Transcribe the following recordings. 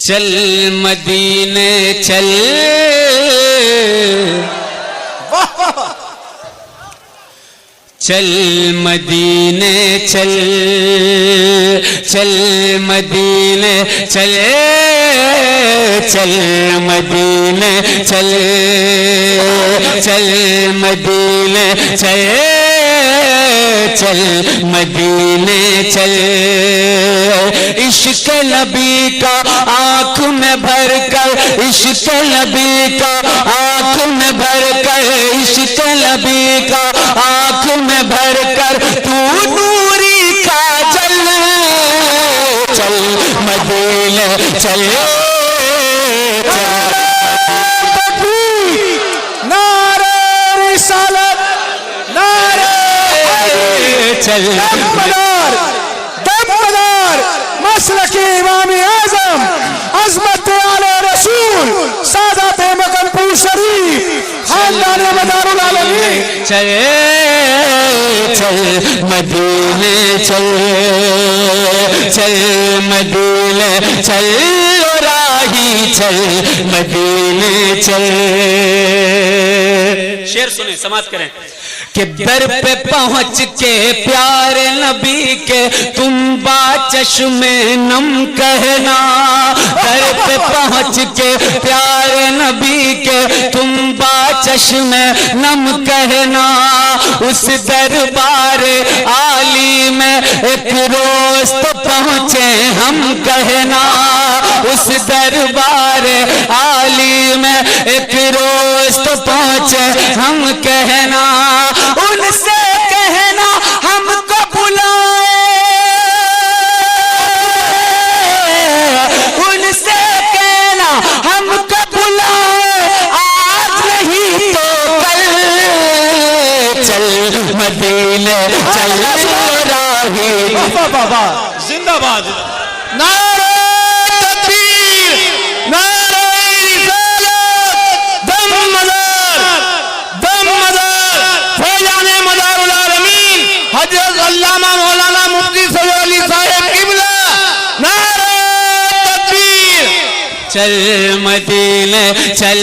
चल मदीने चल, चल मदीने चल, चल मदीने चल, चल मदीने चल, चल मदीने चल, चल मदीने चल। इश्क नबी का आँख में भर कर, इश्क नबी का आँख में भर कर, इश्क नबी का आँख में भर कर तू नूरी का जल, चल मदीने चल, नारे रिसालत, नारे चल दमदार, दमदार मसलक इमाम आज़म अज़मत आले रसूल सादात मकनपुर शरीफ खानदान मदारुल आलमीन। चल चल मदीने चल, चल मदीने चल, राही चल मदीने चल। शेर सुने समाप्त करें कि दर पे पहुंच के प्यारे नबी के तुम बाचश्मे नम कहना, दर पे पहुंच के प्यारे नबी के तुम बाचश्मे नम कहना। उस दरबार आली में एक रोज तो पहुंचे हम कहना, उस दरबार आली में एक रोज तो पहुंचे हम कहना। उनसे कहना हमको बुलाए, उनसे कहना हमको बुलाए, आज नहीं तो कल, चल मदीने चल राही। बाबा जिंदाबाद, नारे तकबीर, नारे रिसालत, दमदार, दमदार फैजाने मदारुल आलमीन हजरत अल्लामा मौलाना मुफ्ती सैयद अली साहब किबला, नारे तकबीर। चल मदीने चल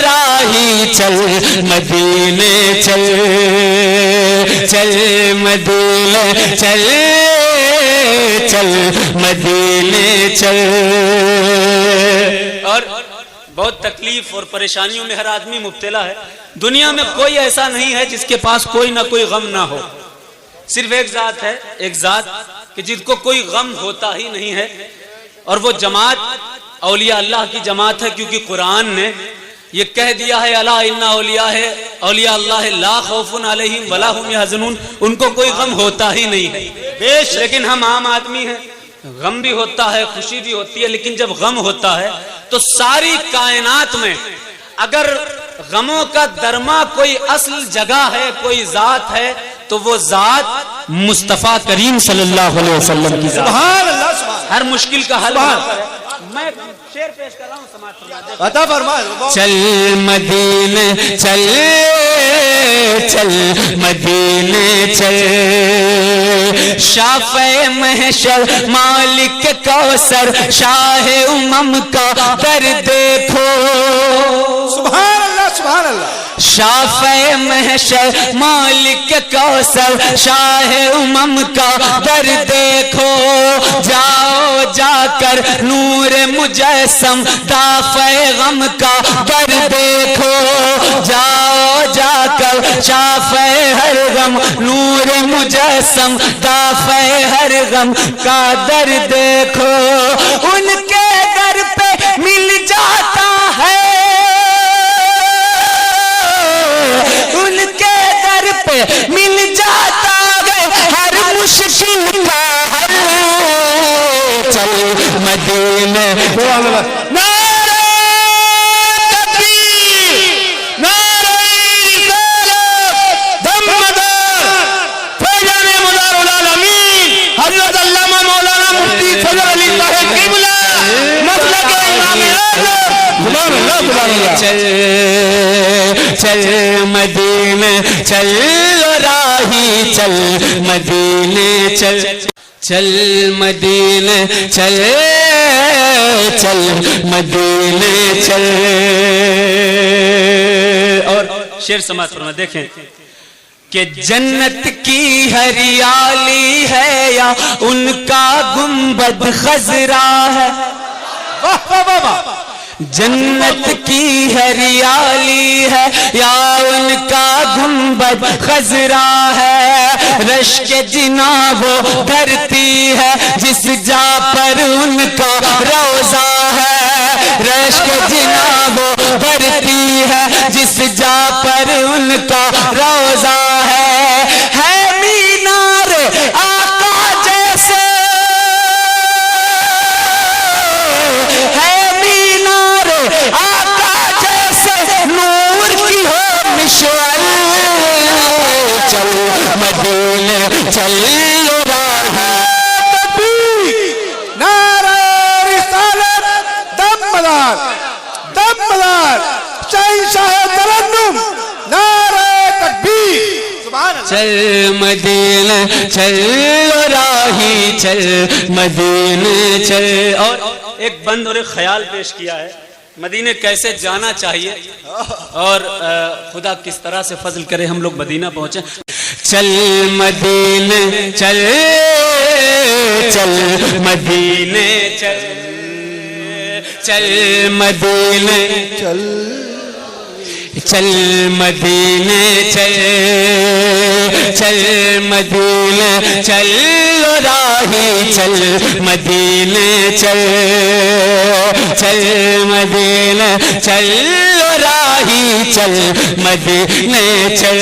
राही, चल मदीने चल, चल मदीने चल, चल मदीने चल। और बहुत तकलीफ और परेशानियों में हर आदमी मुब्तला है। दुनिया में कोई ऐसा नहीं है जिसके पास कोई ना कोई गम ना हो। सिर्फ एक जात है, एक जात कि जिसको कोई गम होता ही नहीं है, और वो जमात औलिया अल्लाह की जमात है। क्योंकि कुरान ने ये कह दिया है अला इन्ना औलिया अल्लाह ला खौफुन अलैहिम वला हुम यहज़नून, उनको कोई गम होता ही नहीं है। बेश लेकिन हम आम आदमी हैं, गम भी होता है, खुशी भी होती है, लेकिन जब गम होता है तो सारी कायनात में अगर गमों का दरमा कोई असल जगह है, कोई जात है, तो वो जात मुस्तफा करीम सल्लल्लाहु अलैहि वसल्लम की जात। सुभान अल्लाह, सुभान हर मुश्किल का हल है। मैं शेर पेश कर रहा हूँ, समाज अता फरमा। चल मदीने चल, चल मदीने चल, शाफ़े महशर मालिक कौसर शाह उमम का दर देखो। सुभान अल्लाह, सुभान अल्लाह। शाफ़े महशर मालिक कौसर शाह उमम का दर देखो। जाओ जाकर नूर मुजस्सम दाफ़े गम का दर देखो। जाओ जाकर शाफ़े हर गम नूर मुजस्सम दाफ़े हर गम का दर देखो। उनके दर पे मिल जाता है, उनके दर पे मिल जाता है हर मुश्किल का हल। चल मदीने, नारे तकबीर, नारे रिसालत, दमदार फैजाने मदारुल आलमीन हजरत अल्लामा मौलाना मुफ्ती सैयद अली साहब किबला, मसलक इमाम आज़म। सुभान अल्लाह, सुभान अल्लाह। चल चल मदीने चल राही, चल मदीने चल, चल मदीने चल, चल मदीने चल। और शेर समाज फरमा देखें कि जन्नत की हरियाली है या उनका गुंबद खजरा है। वाह वाह वाह वाह। जन्नत की हरियाली है या उनका गुंबद खजरा है। रश्क जिना वो धरती है जिस जा पर उनका रोजा है। रश्क जिना वो धरती है जिस जा पर उनका रोजा है मीनार आका जैसे, है मीनार आका जैसे नूर की हो मिशअल। चल मदीने चल नारे रिसालत दमदार दमदार शहंशाह तरन्नुम नारे तकबीर। सुभान अल्लाह। चल मदीने चल राही चल मदीने चल। और एक बंद और एक ख्याल पेश किया है मदीने कैसे जाना चाहिए और खुदा किस तरह से फजल करे हम लोग मदीना पहुंचे। चल मदीने चल, चल मदीने चल, चल मदीने चल चल मदीने चल, चल मदीने चल राही चल मदीने चल, चल मदीने चल राही चल मदीने चल।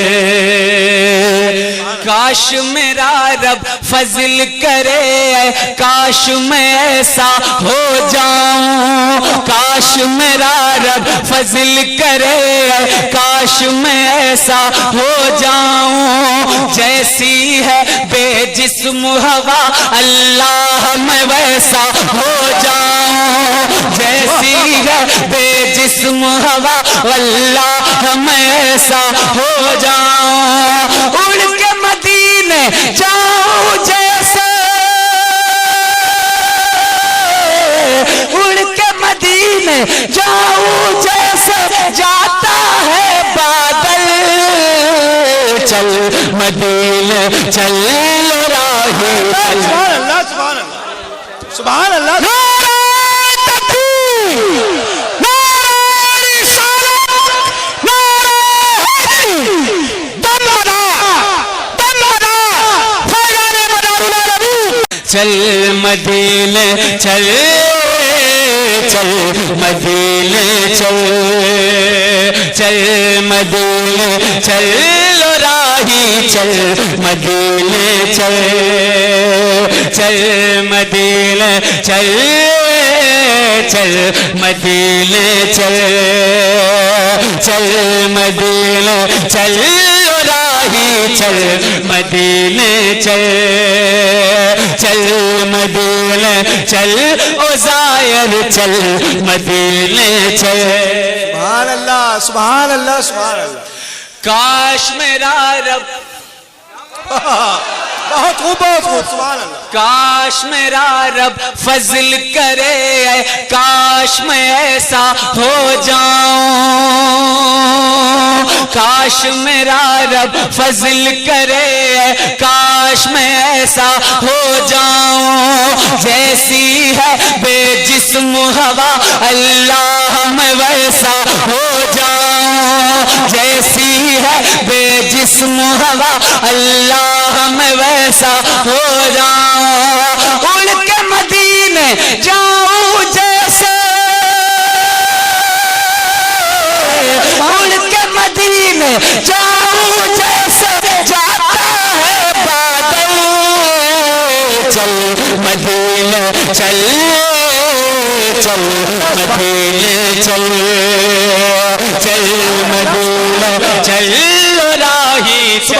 काश मेरा रब फजल करे काश मैं ऐसा हो जाऊं। काश मेरा रब फजल करे काश मैं ऐसा हो जाऊं। जैसी है बेजिस्म हवा अल्लाह मैं वैसा हो जाऊं। जैसी है बेजिस्म हवा अल्लाह मैं ऐसा हो जाऊं। उड़ के मदीने जाऊं जैसे, उड़ के मदीने जाऊं जैसे जाता है बादल। चल मदीने चल राही चल। सुभान अल्लाह सुभान अल्लाह सुभान अल्लाह। नारे तकबीर, नारे रिसालत, नारे हैदरी, दमदा फैज़ाने मदारुल आलमीन। चल मदीने चल, चल मदीने चल, चल मदीने चल राही चल मदीने चल, चल मदीने चल, चल मदीने चल, चल मदीने चल राही चल मदीने चल, चल मदीने चल ओ ज़ायर चल मदीने चल। सुभान अल्लाह सुभान अल्लाह सुभान अल्लाह। काश मेरा रब, बहुत खूब बहुत खूब। सुभान अल्लाह। काश मेरा रब फजल करे काश मैं ऐसा हो जाऊं। काश मेरा रब फजल करे काश मैं ऐसा हो जाऊं। जैसी है बेजिस्म हवा अल्लाह मैं वैसा हो जाऊं। जैसी है बेजिस्म हवा अल्लाह मैं वैसा हो जाऊं। उड़ के मदीने जाऊं जैसे, उड़ के मदीने जाऊं जैसे जाता है बादल। चल मदीने चल, चल मदीने चल, चल मदीने चल राही चल।